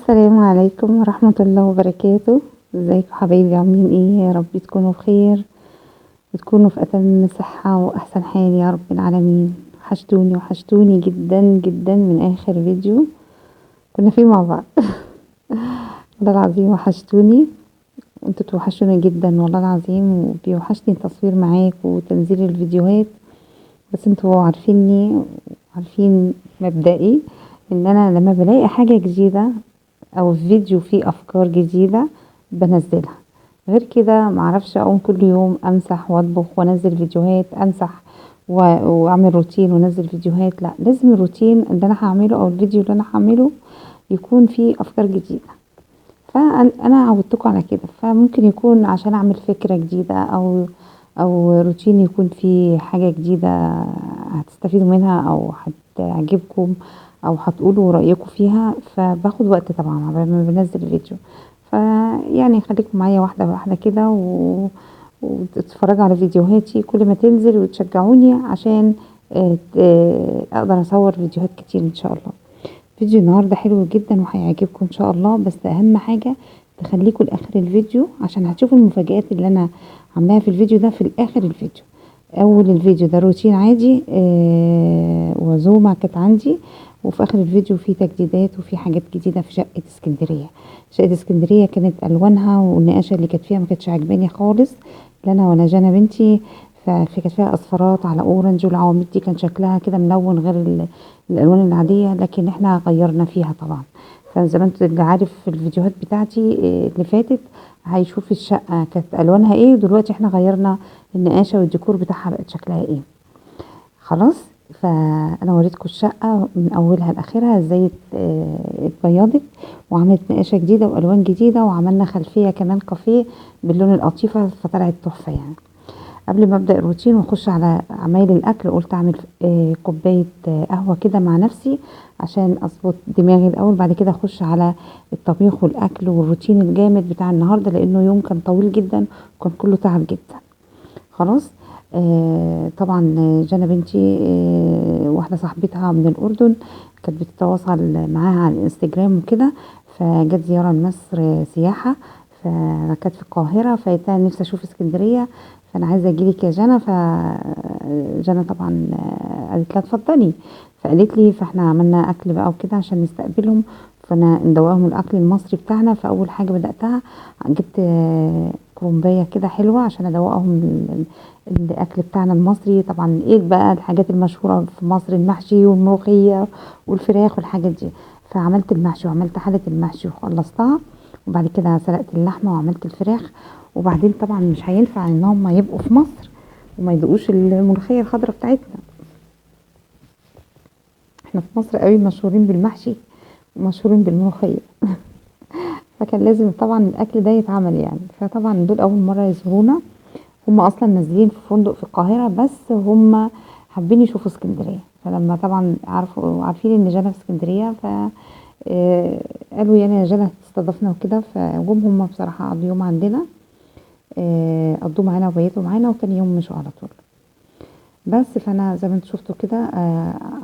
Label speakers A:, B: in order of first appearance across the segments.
A: السلام عليكم ورحمة الله وبركاته. ازيكم حبايبي، عاملين ايه؟ يا رب تكونوا بخير وتكونوا في اتم صحة واحسن حال يا رب العالمين. وحشتوني جدا جدا من اخر فيديو كنا فيه مع بعض. والله العظيم وحشتوني، انتوا توحشوني جدا والله العظيم، وبيوحشني التصوير معاك وتنزيل الفيديوهات. بس انتوا عارفيني، عارفين مبدئي ان انا لما بلاقي حاجة جديدة او فيديو فيه افكار جديدة بنزلها. غير كده معرفش اقوم كل يوم امسح واطبخ وانزل فيديوهات، امسح واعمل روتين وانزل فيديوهات. لا، لازم الروتين اللي انا هعمله او الفيديو اللي انا هعمله يكون فيه افكار جديدة. فانا عودتكم على كده، فممكن يكون عشان اعمل فكرة جديدة او روتين يكون فيه حاجة جديدة هتستفيدوا منها او هتعجبكم او هتقولوا رأيكم فيها، فباخد وقت طبعا قبل ما بنزل الفيديو. فيعني خليكم معايا واحدة واحدة كده وتتفرجوا على فيديوهاتي كل ما تنزل وتشجعوني عشان اقدر اصور فيديوهات كتير ان شاء الله. فيديو النهاردة حلو جدا وهيعجبكم ان شاء الله، بس اهم حاجة تخليكم لاخر الفيديو عشان هتشوفوا المفاجآت اللي انا عاملاها في الفيديو ده في الاخر الفيديو. اول الفيديو ده روتين عادي، وعزومة كانت عندي، وفي اخر الفيديو في تجديدات وفي حاجات جديدة في شقة اسكندرية. شقة اسكندرية كانت الوانها والنقاشة اللي كانت فيها ما كانتش عجباني خالص، لا انا ولا جانا بنتي. كانت فيها اصفرات على اورنج، والعواميد دي كان شكلها كده ملون غير الالوان العادية، لكن احنا غيرنا فيها طبعا. فزي ما انت اللي عارف في الفيديوهات بتاعتي اللي فاتت هيشوف الشقة كانت الوانها ايه، ودلوقتي احنا غيرنا النقاشة والديكور بتاعها بقت شكلها ايه. خلاص، فانا وريتكم الشقة من اولها لاخرها ازاي اتبيضت وعملت نقاشة جديدة والوان جديدة، وعملنا خلفية كمان كافيه باللون القطيفة فطلعت تحفة يعني. قبل ما ابدا الروتين واخش على عمايل الاكل قلت اعمل كوبايه قهوه كده مع نفسي عشان اظبط دماغي الاول، بعد كده اخش على الطبيخ والاكل والروتين الجامد بتاع النهارده، لانه يوم كان طويل جدا وكان كله تعب جدا. خلاص. طبعا جانا بنتي واحده صاحبتها من الاردن كانت بتتواصل معاها على الانستجرام وكده، فجت زياره لمصر سياحه، فكانت في القاهره، فقلت لها نفسي اشوف اسكندريه، فانا عايزه اجيلك يا جنى. فجنى طبعا قالت لها اتفضلي، فقالت لي، فاحنا عملنا اكل بقى وكده عشان نستقبلهم، فانا ندوقهم الاكل المصري بتاعنا. فاول حاجه بداتها جبت كرومبايه كده حلوه عشان ادوقهم الاكل بتاعنا المصري. طبعا ايه بقى الحاجات المشهوره في مصر؟ المحشي والملوخيه والفراخ والحاجات دي. فعملت المحشي وعملت حله المحشي وخلصتها، وبعد كده سلقت اللحمه وعملت الفراخ. وبعدين طبعا مش هينفع ان هم يبقوا في مصر وما يدوقوش الملوخيه الخضراء بتاعتنا. احنا في مصر قوي مشهورين بالمحشي ومشهورين بالملوخيه. فكان لازم طبعا الاكل ده يتعمل يعني. فطبعا دول اول مره يزورونا، هم اصلا نازلين في فندق في القاهره، بس هم حابين يشوفوا اسكندريه. فلما طبعا عارفين ان جانا في اسكندريه، ف قالوا يعني يا جانا تستضفنا وكده، فجم هم بصراحه قضوا يوم عندنا، قضوا معانا وبيتوا معانا، وتاني يوم مشوا على طول. بس فانا زي ما انتوا شفتوا كده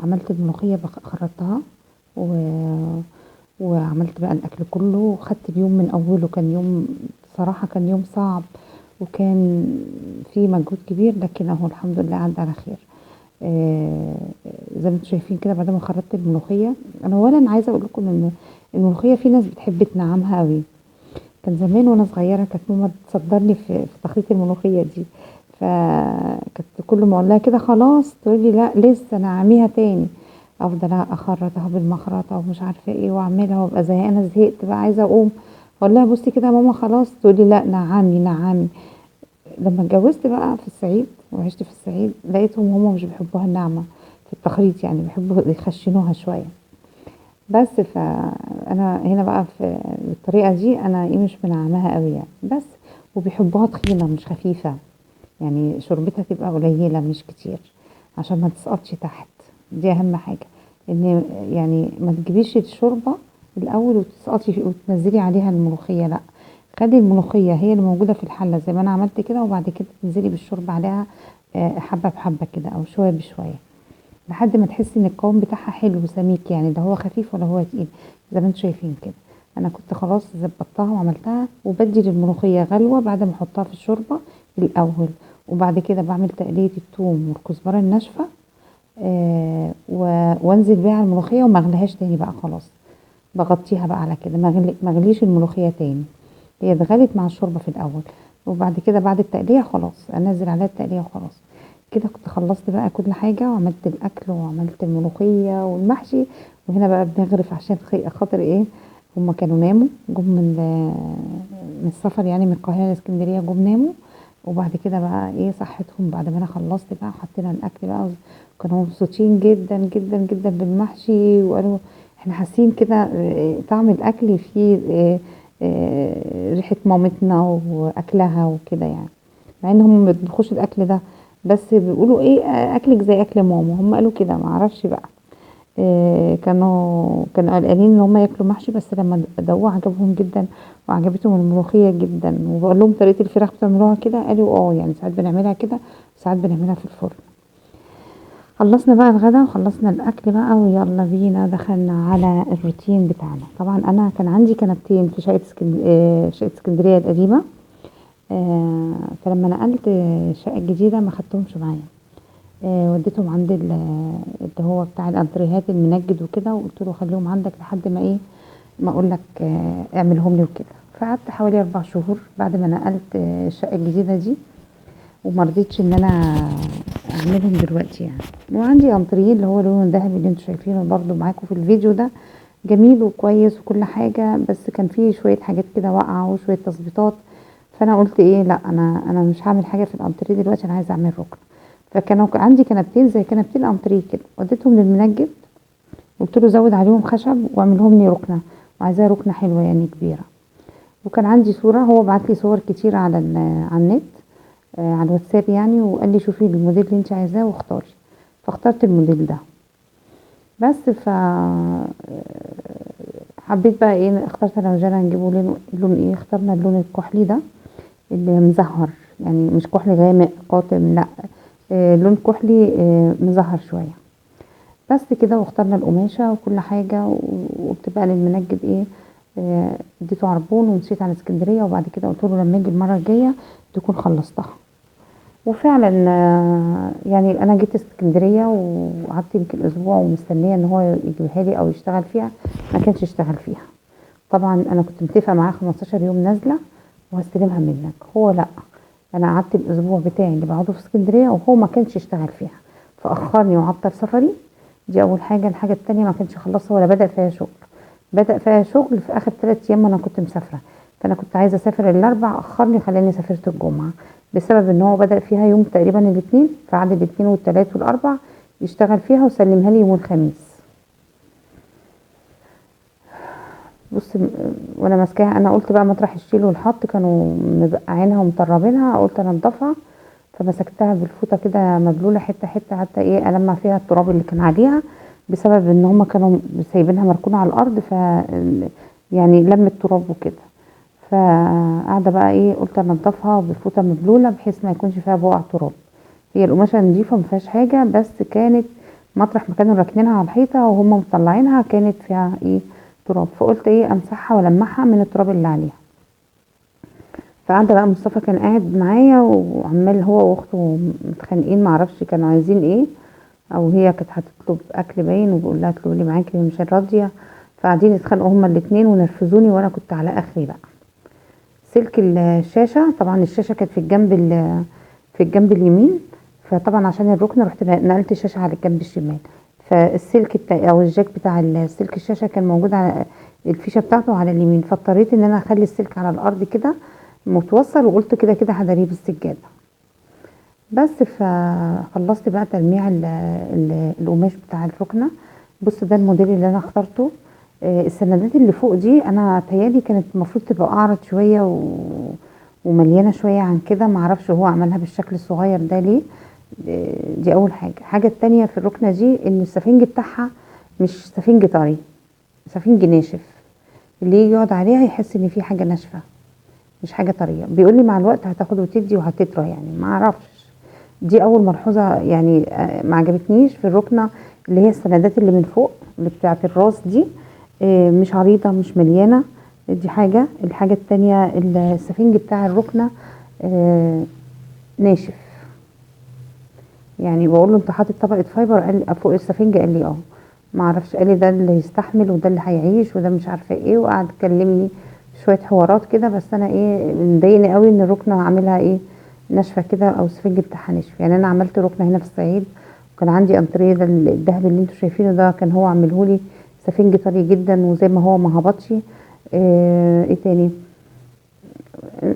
A: عملت الملوخيه خرطتها وعملت بقى الاكل كله، وخدت اليوم من اوله. كان يوم صراحه كان يوم صعب وكان فيه مجهود كبير، لكن اهو الحمد لله عدى على خير. زي ما انتوا شايفين كده بعد ما خرطت الملوخيه. انا اولا عايزه اقول لكم ان الملوخيه في ناس بتحب تنعمها قوي. كان زمان وانا صغيره كانت ماما تصدرني في تخليط الملوخيه دي، فكانت كل ما اقول لها كده خلاص تقول لي لا لسه نعميها تاني. افضل اخرطها بالمخرطه ومش عارفه ايه واعملها وابقى زهقانه، زهقت بقى عايزه اقوم، اقول لها بصي كده يا ماما خلاص، تقول لي لا نعمي نعمي. لما اتجوزت بقى في الصعيد وعشت في الصعيد لقيتهم هم مش بيحبوها الناعمه في التخريط، يعني بيحبوا يخشنوها شويه. بس فانا هنا بقى في بالطريقه دي انا ايه مش منعماها قوي يعني. بس وبيحبوها تخينه مش خفيفه، يعني شوربتها تبقى قليله مش كتير عشان ما تسقطش تحت. دي اهم حاجه، ان يعني ما تجيبيش الشوربه الاول وتسقطي وتنزلي عليها الملوخيه، لا، خلي الملوخيه هي اللي موجوده في الحله زي ما انا عملت كده، وبعد كده تنزلي بالشوربه عليها حبه بحبه كده او شويه بشويه لحد ما تحسي ان القوام بتاعها حلو وسميك، يعني لا هو خفيف ولا هو تقيل، زي ما انتم شايفين كده. انا كنت خلاص ظبطتها وعملتها، وبدي للملوخيه غلوه بعد ما احطها في الشوربه الاول، وبعد كده بعمل تقليه الثوم والكزبره الناشفه، وانزل بيها على الملوخيه وما اغليهاش تاني بقى خلاص. بغطيها بقى على كده، ما اغليش الملوخيه تاني، هي اتغلت مع الشوربه في الاول، وبعد كده بعد التقليه خلاص انزل عليها التقليه وخلاص. كده كنت خلصت بقى كل حاجه، وعملت الاكل وعملت الملوخيه والمحشي. وهنا بقى بنغرف عشان خاطر ايه، هما كانوا ناموا، جم من السفر يعني، من القاهره لاسكندريه، جم ناموا. وبعد كده بقى ايه صحتهم بعد ما انا خلصت بقى، حطينا الاكل بقى، كانوا مبسوطين جدا جدا جدا بالمحشي، وقالوا احنا حاسين كده طعم الاكل فيه ريحة مامتنا واكلها وكده يعني، مع ان هم ما بيطبخوش الاكل ده، بس بيقولوا ايه اكلك زي اكل ماما، هم قالوا كده ما اعرفش بقى. كانوا قلقانين ان هم ياكلوا محشي، بس لما دوقوا عجبهم جدا، وعجبتهم الملوخيه جدا. وبقول لهم طريقه الفراخ بتعملوها كده، قالوا يعني ساعات بنعملها كده وساعات بنعملها في الفرن. خلصنا بقى الغدا وخلصنا الاكل بقى، ويلا بينا دخلنا على الروتين بتاعنا. طبعا انا كان عندي كنبتين في شقه اسكندريه القديمه، فلما نقلت الشقه الجديده ما خدتهمش معايا، وديتهم عند اللي هو بتاع الانتريهات المنجد وكده، وقلت له خليهم عندك لحد ما ايه، ما اقول لك اعملهم لي وكده. فقعدت حوالي 4 شهور بعد ما نقلت الشقه الجديده دي، وما رضيتش ان انا اعملهم دلوقتي يعني. وعندي انتريه اللي هو لونه ذهبي اللي انتوا شايفينه برضو معاكم في الفيديو ده، جميل وكويس وكل حاجه، بس كان فيه شويه حاجات كده واقعه وشويه تظبيطات. فانا قلت ايه، لا انا مش هعمل حاجه في الانتريه دلوقتي، انا عايزه اعمل ركن. فكانوا عندي كنبتين زي كنبتين الانتريه كده، وديتهم للمنجد، قلت له زود عليهم خشب واعملهم لي ركنه، وعايزاها ركنه حلوه يعني كبيره. وكان عندي صوره، هو بعت لي صور كتير على النت، على الواتساب يعني، وقال لي شوفي الموديل اللي انت عايزاه واختاري. فاخترت الموديل ده بس. حبيت بقى ايه، اخترت انا وجانا نجيبه لون ايه، اخترنا اللون الكحلي ده اللي مزهر، يعني مش كحلي غامق قاتم، لا لون كحلي مزهر شويه بس كده. واخترنا القماشه وكل حاجه، وبتبقى للمنجد ايه، اديته عربون ومشيت على اسكندريه. وبعد كده قلت له لما اجي المره الجايه تكون خلصتها. وفعلا يعني انا جيت اسكندريه وقعدت يمكن اسبوع ومستنيه ان هو يجيبها لي او يشتغل فيها، ما كانش يشتغل فيها. طبعا انا كنت متفقه معاه 15 يوم نازله وهستلمها منك، هو لا، انا قعدت الاسبوع بتاعي اللي بقعده في اسكندريه وهو ما كانش يشتغل فيها، فاخرني وعطل سفري. دي اول حاجه. الحاجه التانية ما كانش خلصها ولا بدأ فيها شغل، بدأ فيها شغل في اخر 3 ايام وانا كنت مسافره. فانا كنت عايزه اسافر الاربع، اخرني خلاني سافرت الجمعه، بسبب ان هو بدأ فيها يوم تقريبا الاثنين، فقعد الاثنين والثلاث والاربع يشتغل فيها وسلمها لي يوم الخميس. بص وانا ماسكاها انا قلت بقى مطرح الشيل والحط كانوا مبقعينها ومطربينها، قلت انضفها. فمسكتها بالفوطه كده مبلوله حته حته، حتى ايه المع فيها التراب اللي كان عليها، بسبب ان هم كانوا سايبينها مركونه على الارض، يعني لم التراب وكده. فقاعده بقى ايه، قلت انضفها بفوطه مبلوله بحيث ما يكونش فيها بقع تراب. هي القماشه نضيفه ما فيهاش حاجه، بس كانت مطرح ما كانوا راكنينها على الحيطه وهم مطلعينها كانت فيها ايه تراب، فقلت ايه امسحها والمعها من التراب اللي عليها. فقعد بقى مصطفى كان قاعد معايا وعمال هو واخته متخانقين، معرفش كانوا عايزين ايه، او هي كانت هتطلب اكل باين وبقول لها اطلبي لي معاكي مش راضيه. فقاعدين يتخانقوا هما الاتنين ونرفزوني، وانا كنت على اخري بقى. سلك الشاشه، طبعا الشاشه كانت في الجنب اليمين، فطبعا عشان الركن رحت نقلت الشاشه على الجنب الشمال. فالسلك بتاع او الجاك بتاع السلك الشاشه كان موجود على الفيشه بتاعته على اليمين، فاضطريت ان انا اخلي السلك على الارض كده متوصل، وقلت كده كده هداريه بالسجاده بس. فخلصت بقى تلميع القماش بتاع الركنه. بص ده الموديل اللي انا اخترته. السندات اللي فوق دي انا تهيالي كانت المفروض تبقى اعرض شويه ومليانه شويه عن كده، معرفش هو عملها بالشكل الصغير ده ليه. دي اول حاجه. الحاجه التانية في الركنه دي ان السفنج بتاعها مش سفنج طري، سفنج ناشف، اللي يجي يقعد عليها يحس ان في حاجه ناشفه مش حاجه طريه. بيقول لي مع الوقت هتاخد وتدي وهتطرى يعني، ما اعرفش. دي اول ملحوظه يعني ما عجبتنيش في الركنه، اللي هي السندات اللي من فوق اللي بتاعه الراس دي. مش عريضه مش مليانه، دي حاجة. الحاجة التانية السفنج بتاع الركنة ناشف، يعني بقول له انت حاطط طبقة فايبر، قال لي فوق السفنج، قال لي اه. ما اعرفش، قال لي ده اللي يستحمل وده اللي هيعيش وده مش عارفه ايه، وقعد يكلمني شويه حوارات كده. بس انا ايه مضايقني قوي ان الركنه عاملها ايه ناشفه كده، او السفنج بتاعها ناشف. يعني انا عملت ركنه هنا في الصعيد، وكان عندي انتريه ده الدهب اللي انتوا شايفينه ده، كان هو عاملهولي سفنج طري جدا وزي ما هو ما هبطش. ايه تاني؟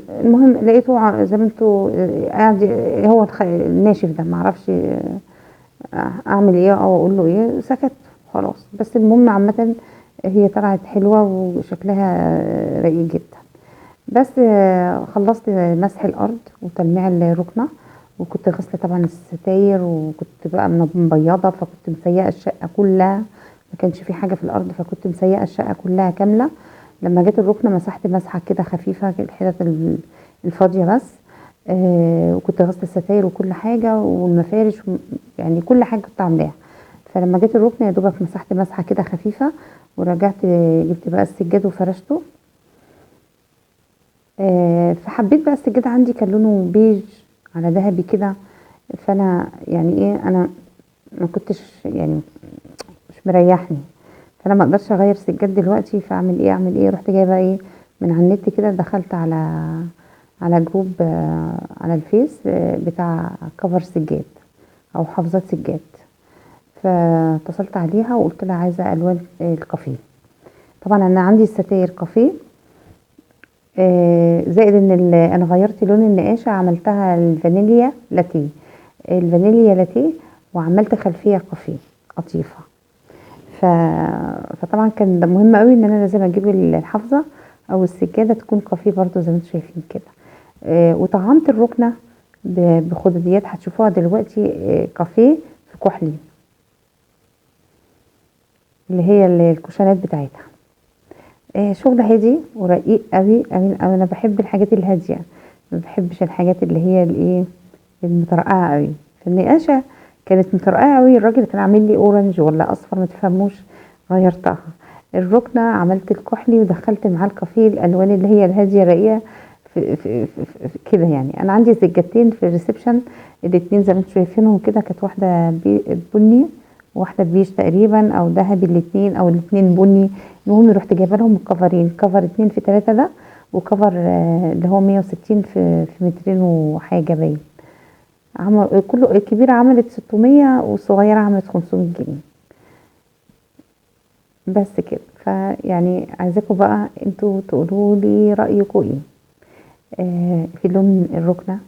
A: المهم لقيته زي ما انتوا قاعد هو الناشف ده، معرفش اعمل ايه او اقول له ايه، سكت خلاص. بس المهم عامه هي طلعت حلوه وشكلها رقيق جدا. بس خلصت مسح الارض وتلميع الركنه، وكنت غسله طبعا الستاير، وكنت بقى مبيضه، فكنت مسيقه الشقه كلها، ما كانش في حاجه في الارض، فكنت مسيقه الشقه كلها كامله. لما جيت الركنه مسحت مسحه كده خفيفه، الحتت الفاضيه بس. وكنت غسله الستاير وكل حاجه والمفارش يعني كل حاجه كنت عاملاها. فلما جيت الركنه يا دوبك مسحت مسحه كده خفيفه، ورجعت جبت بقى السجاد وفرشته. فحبيت بقى السجاد عندي كان لونه بيج على ذهبي كده. فانا يعني ايه، انا ما كنتش يعني مش مريحني، فانا ما اقدرش اغير سجاد دلوقتي. فاعمل ايه، اعمل ايه؟ رحت جايبه ايه من على النت كده، دخلت على جروب على الفيس بتاع كفر سجاد او حافظات سجاد. فاتصلت عليها وقلت لها عايزه الوان الكافيه. طبعا انا عندي الستاير كافيه، زائد ان انا غيرت لون النقاشه، عملتها الفانيليا لاتيه، الفانيليا لاتيه، وعملت خلفيه كافيه قطيفه. ف... فطبعا كان ده مهم قوي ان انا لازم اجيب الحافظه او السجاده تكون كافيه برضو زي ما انتم شايفين كده. وطعمت الركنه بخدديات هتشوفوها دلوقتي، كافيه في كحلي، اللي هي الكوشنات بتاعتها. شغل هادي ورقيق قوي قوي قوي. انا بحب الحاجات الهاديه، ما بحبش الحاجات اللي هي الايه المترقعه قوي. فالنقاشه كانت مترقعه قوي، الراجل كان عامل لي اورنج ولا اصفر ما تفهموش، غيرتها. الركنه عملت الكحلي ودخلت معاه الكافيه، الالوان اللي هي الهاديه الرقيقه في كده. يعني انا عندي سجادتين في الريسبشن، الاتنين زي ما انتم شايفينهم كده، كانت واحده بني وواحده بيج تقريبا او ذهبي، الاتنين او الاتنين بني. المهم رحت جايبه لهم الكفرين، كفر 2 في 3 ده، وكفر اللي هو 160 في مترين وحاجه باين. عمل كله، الكبيره عملت 600 والصغيره عملت 500 جنيه بس كده. فيعني عايزاكم بقى انتوا تقولوا لي رايكم ايه في لون الركنه،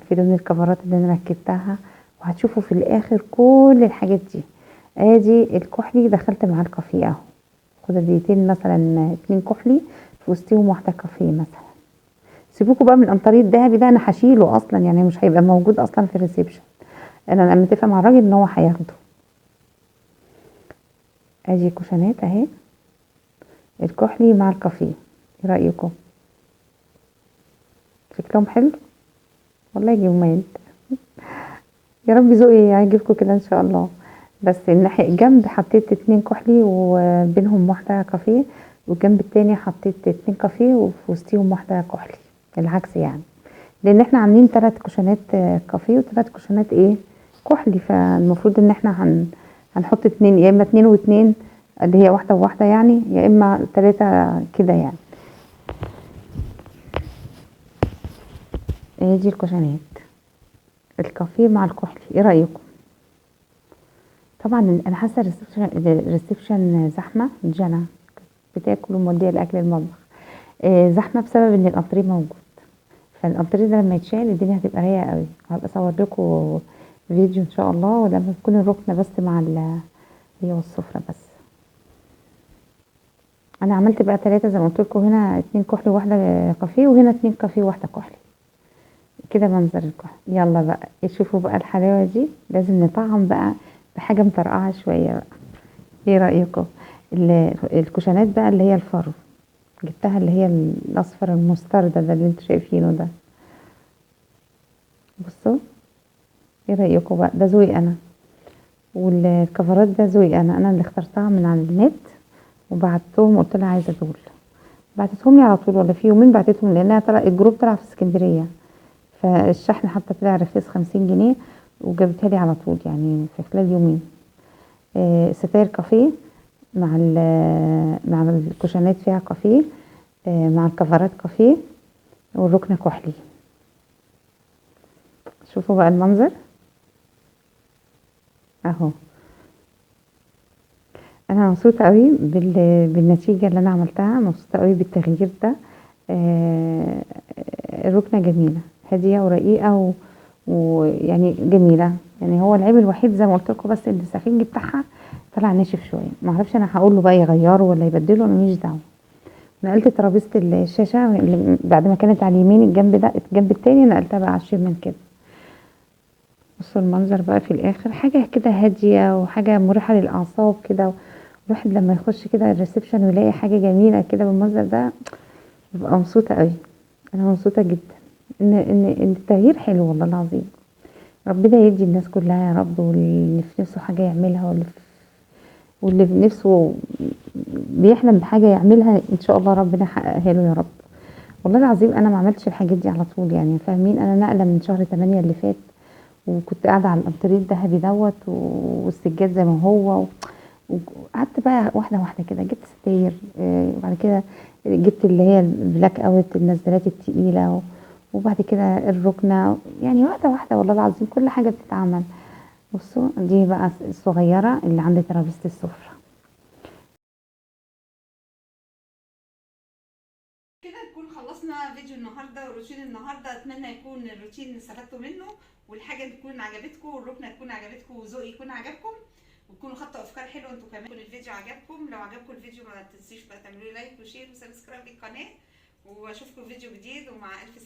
A: في لون الكفرات اللي انا ركبتها. وهتشوفوا في الاخر كل الحاجات دي. ادي الكحلي دخلت معاه الكافيه اهو، خداديتين مثلا 2 كحلي في وسطهم واحده كافيه مثلا. سيبوكوا بقى من القنطريه الذهبي ده، انا هشيله اصلا، يعني مش هيبقى موجود اصلا في الريسبشن. انا متفقه مع الراجل ان هو هياخده. ادي كوشنات اهي، الكحلي مع الكافيه، ايه رايكم؟ شكلهم حلو والله، جمال. يا رب ذوقي يعجبكم كده ان شاء الله. بس الناحيه الجنب حطيت 2 كحلي وبينهم واحده كافيه، والجنب التاني حطيت 2 كافيه وفي وسطيهم واحده كحلي، العكس يعني. لان احنا عاملين 3 كوشنات كافيه و3 كوشنات ايه كحلي. فالمفروض ان احنا هنحط 2، يا اما 2 و2 اللي هي واحده وواحده يعني، يا اما 3 كده يعني. دي الكوشنات، الكافيه مع الكحلي، ايه رايكم؟ طبعا انا حاسه الريسبشن زحمه، جنى بتاكل وموديه الاكل المطبخ. زحمه بسبب ان الانتريه موجود. فالانتريه ده لما يتشال الدنيا هتبقى رايقه قوي. هبقى اصور لكم فيديو ان شاء الله، ولما تكون الركنه بس مع هي والسفره بس. انا عملت بقى 3 زي ما قلت لكم، هنا 2 كحلي وواحده كافيه، وهنا 2 كافيه وواحده كحلي. كده منظر الكحل. يلا بقى شوفوا بقى الحلاوه دي، لازم نطعم بقى بحاجه مطرقعه شويه بقى. ايه رايكم؟ الكوشنات بقى اللي هي الفرو، جبتها اللي هي الاصفر المستردة ده اللي انتوا شايفينه ده. بصوا، ايه رايكم بقى؟ ده ذوقي انا، والكفرات ده ذوقي انا اللي اخترتها من على النت. وبعتهم قلت لها عايزه دول، بعتتهم لي على طول ولا في يومين بعتتهم، لانها الجروب طلع في اسكندريه، فالشحن حتى طلع رخيص 50 جنيه، وجابتها لي على طول يعني في خلال يومين. ستاير كافيه مع الكوشنات فيها كافيه، مع الكفرات كافيه، والركنه كحلي. شوفوا بقى المنظر اهو. انا مبسوطه قوي بالنتيجه اللي انا عملتها، مبسوطه قوي بالتغيير ده. آه، الركنه جميله هاديه ورقيقه ويعني جميله. يعني هو العيب الوحيد زي ما قلت لكم بس ان السفنج بتاعها طلع ناشف شويه، ما اعرفش انا هقول له بقى يغيره ولا يبدله، انا ماليش دعوه. نقلت ترابيزه الشاشه اللي بعد ما كانت على اليمين الجنب ده الجنب التاني نقلتها بقى على الشمال كده. بصوا المنظر بقى في الاخر، حاجه كده هاديه وحاجه مريحه للاعصاب كده. الواحد لما يخش كده الريسبشن ويلاقي حاجه جميله كده بالمنظر ده ببقى مبسوطه قوي. انا مبسوطه جدا ان التغيير حلو والله العظيم. ربنا يدي الناس كلها يا رب، واللي في نفسه حاجه يعملها، واللي في نفسه بيحلم بحاجه يعملها ان شاء الله ربنا يحققها له يا رب. والله العظيم انا ما عملتش الحاجات دي على طول، يعني فاهمين، انا نقله من شهر 8 اللي فات، وكنت قاعده على الانتريه الذهبي دوت والسجاد زي ما هو، وقعدت بقى واحده واحده كده، جبت ستاير، وبعد كده جبت اللي هي البلاك اوت النزلات التقيله، وبعد كده الركنه، يعني واحده واحده والله العظيم كل حاجه بتتعمل. بصوا دي بقى الصغيره اللي عند ترابيزه السفره.
B: كده نكون خلصنا فيديو النهارده وروتين النهارده. اتمنى يكون الروتين استفدتوا منه، والحاجه تكون عجبتكم، والركنه تكون عجبتكم، وذوقي يكون عجبكم، وتكونوا خدتوا افكار حلوه انتوا كمان. يكون الفيديو عجبكم، لو عجبكم الفيديو ما تنسيش بقى تعملوا لي لايك وشير وسبسكرايب للقناه، واشوفكم في فيديو جديد، ومع الف سلامه.